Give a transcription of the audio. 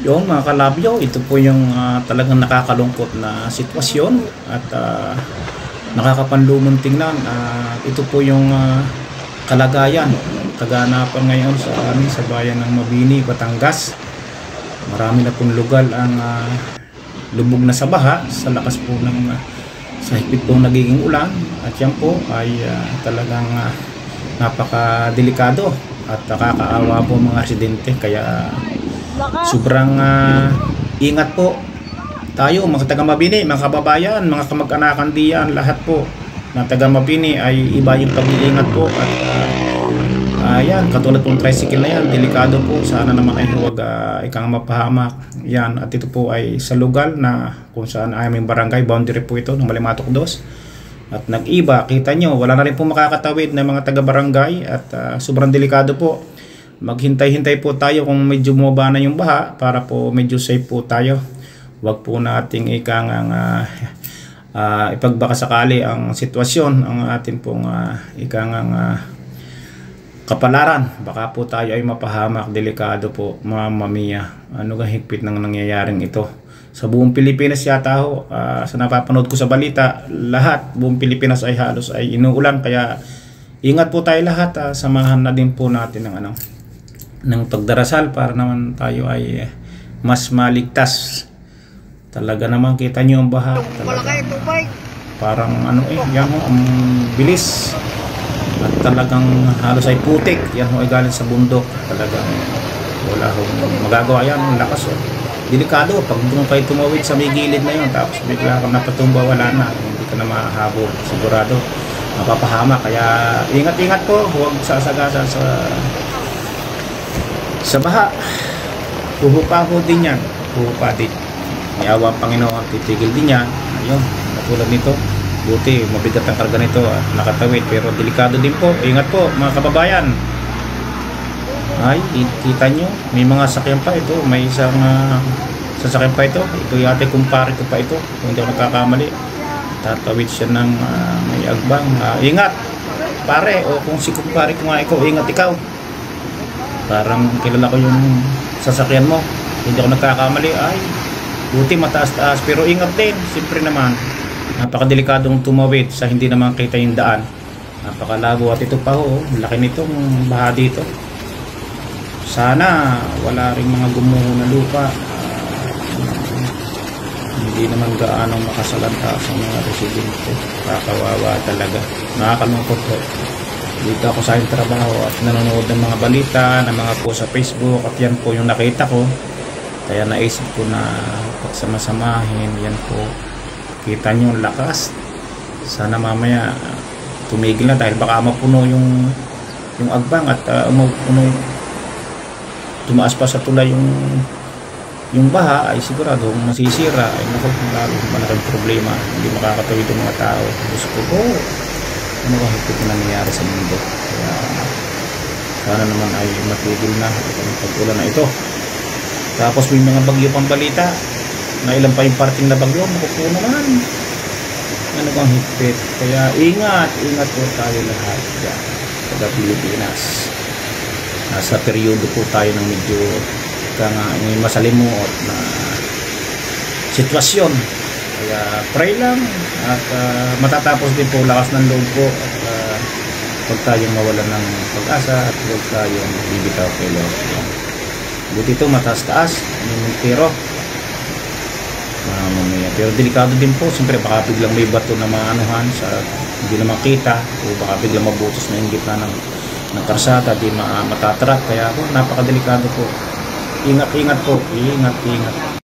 Yung mga kalabyo, ito po yung talagang nakakalungkot na sitwasyon at nakakapanlumun tingnan. Ito po yung kalagayan, kaganapan ngayon sa amin sa bayan ng Mabini, Batangas. Marami na pong lugar ang lubog na sa baha sa lakas po ng sa higpit pong nagiging ulan, at yan po ay talagang napakadelikado at nakakaawa po mga residente, kaya sobrang ingat po tayo mga taga Mabini, mga kababayan, mga kamag-anakan diyan, lahat po na taga Mabini ay iba yung pag-iingat po. At yan, katulad pong tricycle na yan, delikado po, sana naman ay huwag ikang mapahamak yan. At ito po ay sa lugar na kung saan ay aming barangay boundary po ito ng Malimatok 2. At nag-iba, kita nyo, wala na rin po makakatawid ng mga taga-barangay at sobrang delikado po. Maghintay-hintay po tayo kung medyo bumaba na yung baha para po medyo safe po tayo. Huwag po nating ipagbaka sakali ang sitwasyon, ang atin pong kapalaran. Baka po tayo ay mapahamak, delikado po, Mamma Mia. Ano ga higpit ng nangyayaring ito sa buong Pilipinas yata ho. Sa napapanood ko sa balita, lahat buong Pilipinas ay halos ay inuulan, kaya ingat po tayo lahat. Samahan na din po natin ng pagdarasal para naman tayo ay mas maligtas. Talaga naman kita nyo ang baha, parang yan ho, ang bilis. At talagang halos ay putik. Yan ho ay galing sa bundok. Talagang wala hong magagawa yan. Ang lakas o. Delikado. Pag doon kayo tumawid sa may gilid na yun, tapos bigla kang napatumba, wala na. Hindi ka na mahabol. Sigurado mapapahama. Kaya ingat-ingat po. Huwag sasagasa sa baha. Puhupa ho din yan. Puhupa din. May awa ang Panginoon. Titigil din yan. Ayun. Katulad nito. Buti, mabigat ang karga nito at nakatawid, pero delikado din po. Ingat po mga kababayan. Ay, kita nyo, may mga sakyan pa ito. May isang sasakyan pa ito. Ito yate kumpare ko pa ito, kung hindi ako nagkakamali. Tatawid siya ng may agbang. Ingat pare, o kung si kumpare ko nga ikaw, ingat ikaw. Parang kilala ko yung sasakyan mo, hindi ako nagkakamali. Ay, buti mataas-taas, pero ingat din, siyempre naman. Napakadelikadong tumawid sa hindi naman kita yung daan. Napakalabo, at ito pa ho, laki nitong baha dito. Sana wala ring mga gumuho na lupa. Hindi naman gaano makasalanta sa mga residente. Kakawawa talaga. Nakakalungkot ho. Dito ako sa aking trabaho at nanonood ng mga balita, ng mga po sa Facebook, at yan po yung nakita ko. Kaya naisip ko na pagsamasamahin, yan po. Kita nyo ang lakas. Sana mamaya tumigil na, dahil baka mapuno yung agbang at tumaas pa sa tulay yung baha, ay sigurado masisira. Ay naku, malaking problema. Hindi makakatawid yung mga tao. Gusto ko po, ano ba higpit na nangyayari sa mundo. Kaya sana naman ay matigil na ang pag-ulan na ito. Tapos may mga bagyo pang balita na ilan pa yung parting na bagyo, makupuno naman. Ano bang higpit? Kaya ingat po tayo lahat dyan sa Pilipinas. Nasa peryodo po tayo ng medyo may masalimuot na sitwasyon. Kaya pray lang at matatapos din po, lakas ng loob po. At huwag tayong mawalan ng pag-asa at huwag tayong bibitaw kay Lord. Buti ito mataas-taas, pero pero delikado din po. Siyempre baka biglang may bato na maanuhan sa hindi na makita, o baka biglang mabutos na yung gitna ng karsada, di matatrap. Kaya po napakadelikado po. Ingat po, ingat.